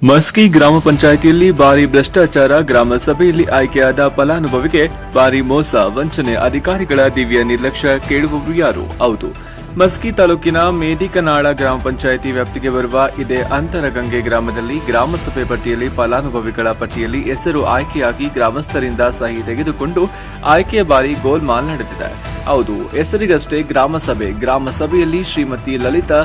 ಮಸ್ಕಿ ಗ್ರಾಮ ಪಂಚಾಯಿತಿಯಲ್ಲಿ ಭಾರಿ ಭ್ರಷ್ಟಾಚಾರ, ಗ್ರಾಮ ಸಭೆಯಲ್ಲಿ ಆಯ್ಕೆಯಾದ ಫಲಾನುಭವಿಗೆ ಭಾರಿ ಮೋಸ, ವಂಚನೆ, ಅಧಿಕಾರಿಗಳ ದಿವ್ಯ ನಿರ್ಲಕ್ಷ್ಯ. ಕೇಳುವವರು ಯಾರು? ಹೌದು, ಮಸ್ಕಿ ತಾಲೂಕಿನ ಮೇದಿಕನಾಳ ಗ್ರಾಮ ಪಂಚಾಯಿತಿ ವ್ಯಾಪ್ತಿಗೆ ಬರುವ ಇದೇ ಅಂತರಗಂಗೆ ಗ್ರಾಮದಲ್ಲಿ ಗ್ರಾಮಸಭೆ ಪಟ್ಟಿಯಲ್ಲಿ ಫಲಾನುಭವಿಗಳ ಪಟ್ಟಿಯಲ್ಲಿ ಹೆಸರು ಆಯ್ಕೆಯಾಗಿ ಗ್ರಾಮಸ್ಥರಿಂದ ಸಹಿ ತೆಗೆದುಕೊಂಡು ಆಯ್ಕೆಯ ಬಾರಿ ಗೋಲ್ಮಾಲ್ ನಡೆದಿದೆ. ಹೌದು, ಹೆಸರಿಗಷ್ಟೇ ಗ್ರಾಮಸಭೆಯಲ್ಲಿ ಶ್ರೀಮತಿ ಲಲಿತಾ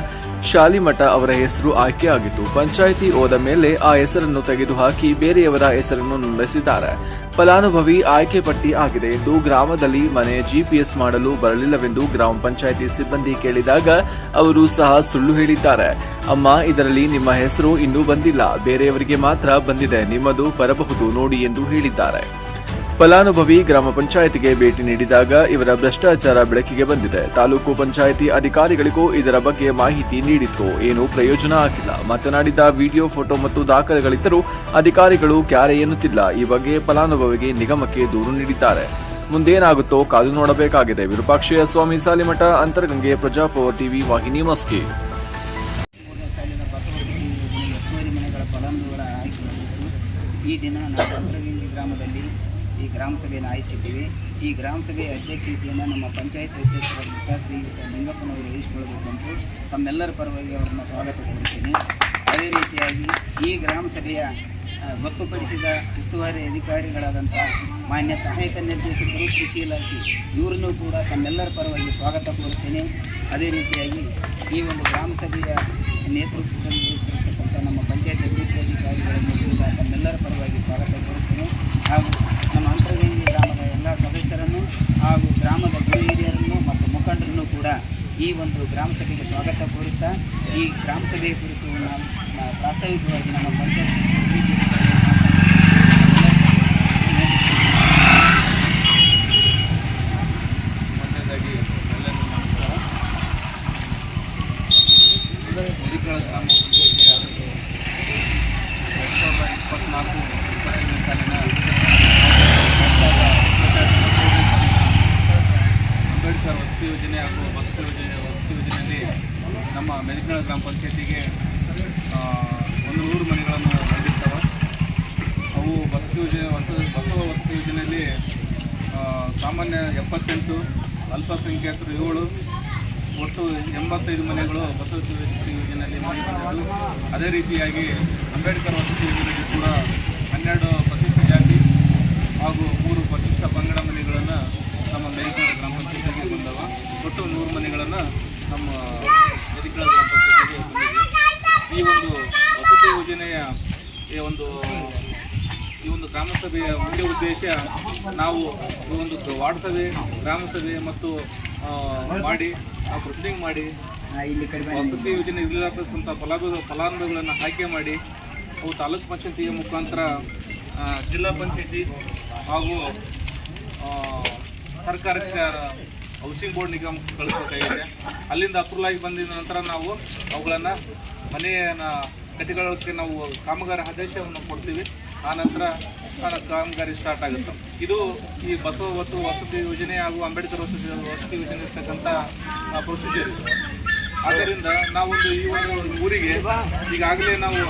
ಶಾಲಿಮಠ ಅವರ ಹೆಸರು ಆಯ್ಕೆಯಾಗಿತ್ತು. ಪಂಚಾಯಿತಿ ಹೋದ ಮೇಲೆ ಆ ಹೆಸರನ್ನು ತೆಗೆದುಹಾಕಿ ಬೇರೆಯವರ ಹೆಸರನ್ನು ನೋಂದಾಯಿಸಿದ್ದಾರೆ. ಫಲಾನುಭವಿ ಆಯ್ಕೆ ಪಟ್ಟಿ ಆಗಿದೆ ಎಂದು ಗ್ರಾಮದಲ್ಲಿ ಮನೆ ಜಿಪಿಎಸ್ ಮಾಡಲು ಬರಲಿಲ್ಲವೆಂದು ಗ್ರಾಮ ಪಂಚಾಯಿತಿ ಸಿಬ್ಬಂದಿ ಕೇಳಿದಾಗ ಅವರು ಸಹ ಸುಳ್ಳು ಹೇಳಿದ್ದಾರೆ. ಅಮ್ಮ, ಇದರಲ್ಲಿ ನಿಮ್ಮ ಹೆಸರು ಇನ್ನೂ ಬಂದಿಲ್ಲ, ಬೇರೆಯವರಿಗೆ ಮಾತ್ರ ಬಂದಿದೆ, ನಿಮ್ಮದು ಬರಬಹುದು ನೋಡಿ ಎಂದು ಹೇಳಿದ್ದಾರೆ. ಫಲಾನುಭವಿ ಗ್ರಾಮ ಪಂಚಾಯಿತಿಗೆ ಭೇಟಿ ನೀಡಿದಾಗ ಇವರ ಭ್ರಷ್ಟಾಚಾರ ಬೆಳಕಿಗೆ ಬಂದಿದೆ. ತಾಲೂಕು ಪಂಚಾಯಿತಿ ಅಧಿಕಾರಿಗಳಿಗೂ ಇದರ ಬಗ್ಗೆ ಮಾಹಿತಿ ನೀಡಿದ್ರು, ಏನೂ ಪ್ರಯೋಜನ ಆಗಿಲ್ಲ. ಮಾತನಾಡಿದ ವಿಡಿಯೋ, ಫೋಟೋ ಮತ್ತು ದಾಖಲೆಗಳಿದ್ದರೂ ಅಧಿಕಾರಿಗಳು ಕ್ಯಾರೆ ಎನ್ನುತ್ತಿಲ್ಲ. ಈ ಬಗ್ಗೆ ಫಲಾನುಭವಿಗೆ ನಿಗಮಕ್ಕೆ ದೂರು ನೀಡಿದ್ದಾರೆ. ಮುಂದೇನಾಗುತ್ತೋ ಕಾದು ನೋಡಬೇಕಾಗಿದೆ. ವಿರೂಪಾಕ್ಷಯ್ಯ ಸ್ವಾಮಿ ಸಾಲಿಮಠ, ಅಂತರಗಂಗೆ, ಪ್ರಜಾಪವರ್ ಟಿವಿ ವಾಹಿನಿ, ಮಸ್ಕಿ. ಈ ದಿನ ನಾವು ಅಂತರಗಂಗೆ ಗ್ರಾಮದಲ್ಲಿ ಈ ಗ್ರಾಮ ಸಭೆಯನ್ನು ಆಯೋಜಿಸಿದ್ದೀವಿ. ಈ ಗ್ರಾಮ ಸಭೆಯ ಅಧ್ಯಕ್ಷತೆಯನ್ನು ನಮ್ಮ ಪಂಚಾಯತ್ ಅಧ್ಯಕ್ಷರಾದ ಶ್ರೀ ಲಿಂಗಪ್ಪನವರು ವಹಿಸಿಕೊಳ್ಳಬೇಕೆಂದು ತಮ್ಮೆಲ್ಲರ ಪರವಾಗಿ ಅವರನ್ನು ಸ್ವಾಗತ ಕೋರುತ್ತೇನೆ. ಅದೇ ರೀತಿಯಾಗಿ ಈ ಗ್ರಾಮ ಸಭೆಯ ಗೊತ್ತುಪಡಿಸಿದ ಉಸ್ತುವಾರಿ ಅಧಿಕಾರಿಗಳಾದಂಥ ಮಾನ್ಯ ಸಹಾಯಕ ನಿರ್ದೇಶಕರು, ಕೃಷಿ ಇಲಾಖೆ, ಇವರನ್ನೂ ಕೂಡ ತಮ್ಮೆಲ್ಲರ ಪರವಾಗಿ ಸ್ವಾಗತ ಕೋರುತ್ತೇನೆ. ಅದೇ ರೀತಿಯಾಗಿ ಈ ಒಂದು ಗ್ರಾಮ ಸಭೆಯ ನೇತೃತ್ವದಲ್ಲಿ ವಹಿಸಿರ್ತಕ್ಕಂಥ ನಮ್ಮ ಪಂಚಾಯತ್ ಅಭಿವೃದ್ಧಿ ಅಧಿಕಾರಿಗಳನ್ನು ಕೂಡ ತಮ್ಮೆಲ್ಲರ ಪರವಾಗಿ ಸ್ವಾಗತ ಕೋರುತ್ತೇನೆ. ಹಾಗೂ ನಮ್ಮ ಅಂತರಗಂಗೆ ಗ್ರಾಮದ ಎಲ್ಲ ಸದಸ್ಯರನ್ನು ಹಾಗೂ ಗ್ರಾಮದ ಗುರು ಹಿರಿಯರನ್ನು ಮತ್ತು ಮುಖಂಡರನ್ನು ಕೂಡ ಈ ಒಂದು ಗ್ರಾಮ ಸಭೆಗೆ ಸ್ವಾಗತ ಕೋರುತ್ತಾ ಈ ಗ್ರಾಮ ಸಭೆಯ ಕುರಿತು ಪ್ರಾಸ್ತಾವಿಕವಾಗಿ ನಮ್ಮ ಪಂಚಾಯತ್ ಮೊದಲನೇದಾಗಿ ಎಲ್ಲರಿಗೂ ನಮಸ್ಕಾರ. ಮೇದಿಕನಾಳ ಗ್ರಾಮ ಪಂಚಾಯಿತಿಯ 2024-25 ಸಾಲಿನ ಅಂಬೇಡ್ಕರ್ ವಸತಿ ಯೋಜನೆ ಹಾಗೂ ವಸತಿ ಯೋಜನೆಯಲ್ಲಿ ನಮ್ಮ ಮೇದಿಕನಾಳ ಗ್ರಾಮ ಪಂಚಾಯತಿಗೆ 100 ಮನೆಗಳನ್ನು ನೀಡಿರ್ತವೆ. ಅವು ವಸತಿ ಯೋಜನೆಯಲ್ಲಿ ಸಾಮಾನ್ಯ 78, ಅಲ್ಪಸಂಖ್ಯಾತರು 7, ಒಟ್ಟು 85 ಮನೆಗಳು ವಸತಿ ಯೋಜನೆಯಲ್ಲಿ ಮಾಡಿ ಬಂದಿದ್ದು. ಅದೇ ರೀತಿಯಾಗಿ ಅಂಬೇಡ್ಕರ್ ವಸತಿ ಯೋಜನೆಯಲ್ಲಿ ಕೂಡ 12 ಪರಿಶಿಷ್ಟ ಜಾತಿ ಹಾಗೂ 3 ಪರಿಶಿಷ್ಟ ಪಂಗಡ ಮನೆಗಳನ್ನು ನಮ್ಮ ಮೇದಿಕನಾಳ ಗ್ರಾಮ ಪಂಚಾಯತಿಗೆ ಬಂದವ. ಒಟ್ಟು 100 ಮನೆಗಳನ್ನು ನಮ್ಮ ಮೇದಿಕನಾಳ ಗ್ರಾಮ ಪಂಚಾಯತಿಗೆ ಬಂದಿದೆ. ಈ ಒಂದು ವಸತಿ ಯೋಜನೆಯ ಈ ಒಂದು ಗ್ರಾಮ ಸಭೆಯ ಮುಖ್ಯ ಉದ್ದೇಶ, ನಾವು ಈ ಒಂದು ವಾರ್ಡ್ ಸಭೆ, ಗ್ರಾಮ ಸಭೆ ಮತ್ತು ಮಾಡಿ ನಾವು ಪ್ರೊಸೀಡಿಂಗ್ ಮಾಡಿ ವಸತಿ ಯೋಜನೆ ಇರಲಿರ್ತಕ್ಕಂಥ ಫಲಾನುಭವಿಗಳನ್ನು ಆಯ್ಕೆ ಮಾಡಿ ಅವು ತಾಲೂಕು ಪಂಚಾಯತಿಯ ಮುಖಾಂತರ ಜಿಲ್ಲಾ ಪಂಚಾಯತಿ ಹಾಗೂ ಸರ್ಕಾರಕ್ಕೆ ಹೌಸಿಂಗ್ ಬೋರ್ಡ್ ನಿಗಮಕ್ಕೆ ಕಳಿಸಬೇಕಾಗಿದೆ. ಅಲ್ಲಿಂದ ಅಪ್ರೂವಲ್ ಆಗಿ ಬಂದಿದ ನಂತರ ನಾವು ಅವುಗಳನ್ನು ಮನೆಯನ್ನು ಕಟ್ಟಿಕೊಳ್ಳೋಕ್ಕೆ ನಾವು ಕಾಮಗಾರಿ ಆದೇಶವನ್ನು ಕೊಡ್ತೀವಿ. ಆನಂತರ ಕಾಮಗಾರಿ ಸ್ಟಾರ್ಟ್ ಆಗುತ್ತೆ. ಇದು ಈ ವಸತಿ ಯೋಜನೆ ಹಾಗೂ ಅಂಬೇಡ್ಕರ್ ವಸತಿ ಯೋಜನೆ ಇರ್ತಕ್ಕಂಥ ಪ್ರೊಸೀಜರ್. ಆದ್ದರಿಂದ ನಾವೊಂದು ಈ ಒಂದು ಊರಿಗೆ ಈಗಾಗಲೇ ನಾವು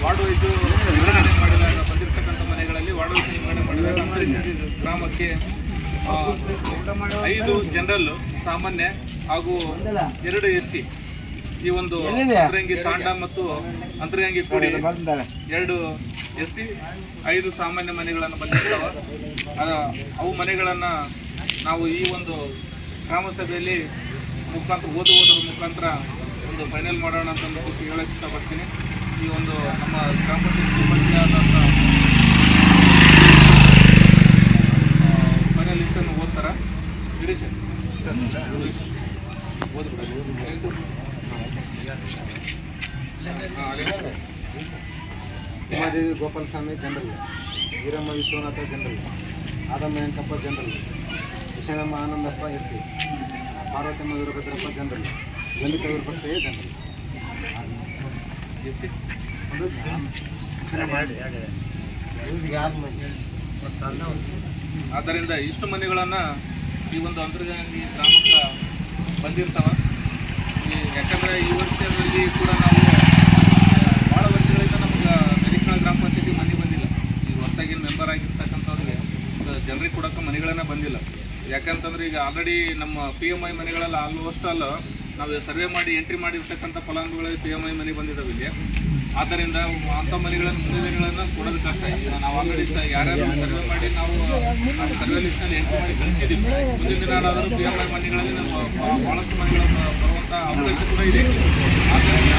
ವಾರ್ಡ್ ವೈಸ್ ವಿಂಗಡಣೆ ಮಾಡಿದಾಗ ಬಂದಿರತಕ್ಕಂಥ ಮನೆಗಳಲ್ಲಿ ವಾರ್ಡ್ ವೈಸ್ ವಿಂಗಡಣೆ ಮಾಡಿದಾಗ ಗ್ರಾಮಕ್ಕೆ 5 ಜನರಲ್ ಸಾಮಾನ್ಯ ಹಾಗೂ 2 SC, ಈ ಒಂದು ಅಂತರಗಂಗೆ ತಾಂಡ ಮತ್ತು ಅಂತರಗಂಗೆ ಕೂಡಿ 2 SC, 5 ಸಾಮಾನ್ಯ ಮನೆಗಳನ್ನು ಬಂದಿರ್ತಾವೆ. ಅವು ಮನೆಗಳನ್ನು ನಾವು ಈ ಒಂದು ಗ್ರಾಮ ಸಭೆಯಲ್ಲಿ ಓದುವುದರ ಮುಖಾಂತರ ಒಂದು ಫೈನಲ್ ಮಾಡೋಣ ಅಂತ ಹೇಳಕ್ಕೆ ಇಷ್ಟಪಡ್ತೀನಿ. ಈ ಒಂದು ನಮ್ಮ ಗ್ರಾಮ ಪಂಚಾಯತ್ ಫೈನಲಿಸ್ಟನ್ನು ಓದ್ತಾರ Umadevi Gopalaswamy general, Veeramma Vishwanatha general, Adamma Venkappa general, Husenamma Anandappa SC, Parvathamma Veerabhadrappa general, Lalitha Virupakshayya general. ಆದ್ದರಿಂದ ಇಷ್ಟು ಮನೆಗಳನ್ನು ಈ ಒಂದು ಅಂತರಗಂಗೆ ಗ್ರಾಮಕ್ಕೆ ಬಂದಿರ್ತಾವೆ. ಯಾಕಂದರೆ ಈ ವರ್ಷದಲ್ಲಿ ಕೂಡ ನಾವು ಭಾಳ ವರ್ಷಗಳಿಂದ ನಮ್ಗೆ ಯಾಕಂತಂದ್ರೆ ಈಗ ಆಲ್ರೆಡಿ ನಮ್ಮ PMI ಮನೆಗಳೆಲ್ಲ ಆಲ್ಮೋಸ್ಟ್ ಅಲ್ಲ ನಾವು ಸರ್ವೆ ಮಾಡಿ ಎಂಟ್ರಿ ಮಾಡಿರ್ತಕ್ಕಂಥ ಫಲಾನುಭವಿಗಳಿಗೆ PMI ಮನೆ ಬಂದಿದ್ದಾವೆ ಇಲ್ಲಿ. ಆದ್ದರಿಂದ ಅಂಥ ಮನೆಗಳನ್ನು ಮುಂದಿನ ದಿನಗಳನ್ನು ಕೊಡೋದು ಕಷ್ಟ. ಈಗ ನಾವು ಆಲ್ರೆಡಿ ಯಾರ್ಯಾರು ಸರ್ವೆ ಮಾಡಿ ನಾವು ಸರ್ವೆ ಲಿಸ್ಟ್ನಲ್ಲಿ ಎಂಟ್ರಿ ಮಾಡಿ ಕಳಿಸಿದ್ದೀವಿ. ಮುಂದಿನ ದಿನ ಏನಾದರೂ PMI ಮನೆಗಳಲ್ಲಿ ನಾವು ಭಾಳಷ್ಟು ಮನೆಗಳನ್ನು ಬರುವಂಥ ಅವಕಾಶ ಕೂಡ ಇದೆ. ಆದ್ದರಿಂದ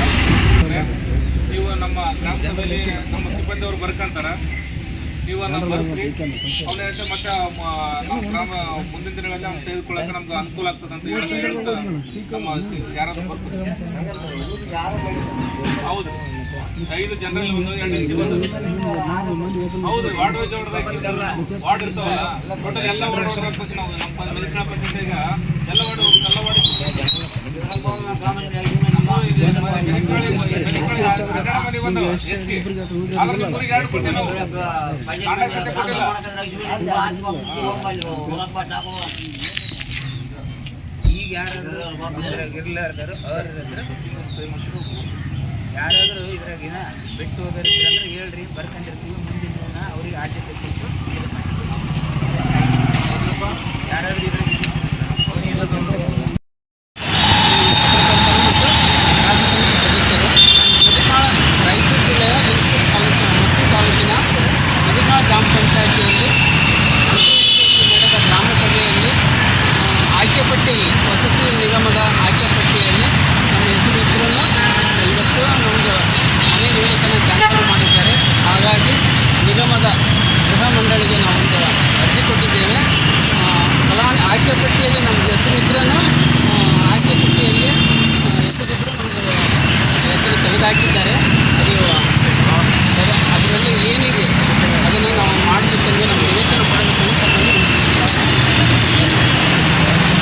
ನೀವು ನಮ್ಮ ಗ್ರಾಮ ಸಭೆಯಲ್ಲಿ ನಮ್ಮ ಸಿಬ್ಬಂದಿಯವರು ಬರ್ಕೊಂತಾರೆ, ನೀವು ನಮ್ಮ ಬರ್ಸಿ ಅವನ ಮತ್ತೆ ನಮ್ಮ ಗ್ರಾಮ ಮುಂದಿನ ದಿನಗಳಲ್ಲಿ ಅವ್ನು ತೆಗೆದುಕೊಳ್ಳೋಕೆ ನಮ್ಗೆ ಅನುಕೂಲ ಆಗ್ತದೆ ಅಂತ ಹೇಳ್ತಾ ನಮ್ಮ ಯಾರಾದ್ರೂ ಬರ್ತಾರೆ. ಹೌದು, 5 ಜನರಲ್ಲಿ 1-2 AC ಬಂದು ಹೌದು ವಾರ್ಡ್ ವೈಸ್ ವಾರ್ಡ್ ಇರ್ತಾವಲ್ಲ, ಟೋಟಲ್ ಎಲ್ಲ ವಾರ್ಡ್ ಹೋಗ್ಬೇಕು. ನಾವು ನಮ್ಮ ಮೆದಿಕಳ ಪಂಚಾಯತಿಗ ಎಲ್ಲ ವಾರ್ಡ್ ಹೋಗ್ಬೇಕು. ಎಲ್ಲ ವಾರ್ಡ್ ಮನೆ ಬಂದವ SC ಅದ್ರಲ್ಲಿ 2 ಕೊಟ್ಟೆ ನಾವು ಕಾಂಟ್ರಾಕ್ಟ್ ಕೊಟ್ಟಿಲ್ಲ. ಈಗ ಯಾರಾದರೂ ಇರ್ಲಾರ್ದಾರು ಯಾರಾದರೂ ಇದ್ರಾಗಿನ ಬಿಟ್ಟು ಹೋದರಿದ್ರೆ ಅಂದ್ರೆ ಹೇಳ್ರಿ, ಬರ್ಕೊಂಡಿರ್ತೀವಿ. ಮುಂದಿನ ದಿನ ಅವ್ರಿಗೆ ಆದ್ಯತೆ ಕೊಟ್ಟು ಯಾರಾದರೂ ಇದ್ರಾಗ ರಾಜ್ಯ ಸಮಿತಿ ಸದಸ್ಯರು ರಾಯಚೂರು ಜಿಲ್ಲೆಯ ಮಸ್ಕಿ ತಾಲೂಕಿನ ಮದಿನಾಳ ಗ್ರಾಮ ಪಂಚಾಯಿತಿಯಲ್ಲಿ ನಡೆದ ಗ್ರಾಮ ಸಭೆಯಲ್ಲಿ ಆಯ್ಕೆ ಪಟ್ಟಿಯಲ್ಲಿ ವಸತಿ ನಿಗಮದ ಆಯ್ಕೆ ಪಟ್ಟಿಯಲ್ಲಿ ನಮ್ಮ ಹೆಸರಿದ್ರೂ ಇವತ್ತು ನಮ್ಮದು ಮನೆ ನಿವೇಶನ ಜಾರಿ ಮಾಡಿದ್ದಾರೆ. ಹಾಗಾಗಿ ನಿಗಮದ ಗೃಹ ಮಂಡಳಿಗೆ ನಾವೊಂದು ಅರ್ಜಿ ಕೊಟ್ಟಿದ್ದೇವೆ. ಆಯ್ಕೆ ಪಟ್ಟಿಯಲ್ಲಿ ನಮ್ಮದು ಹೆಸರಿದ್ರೂ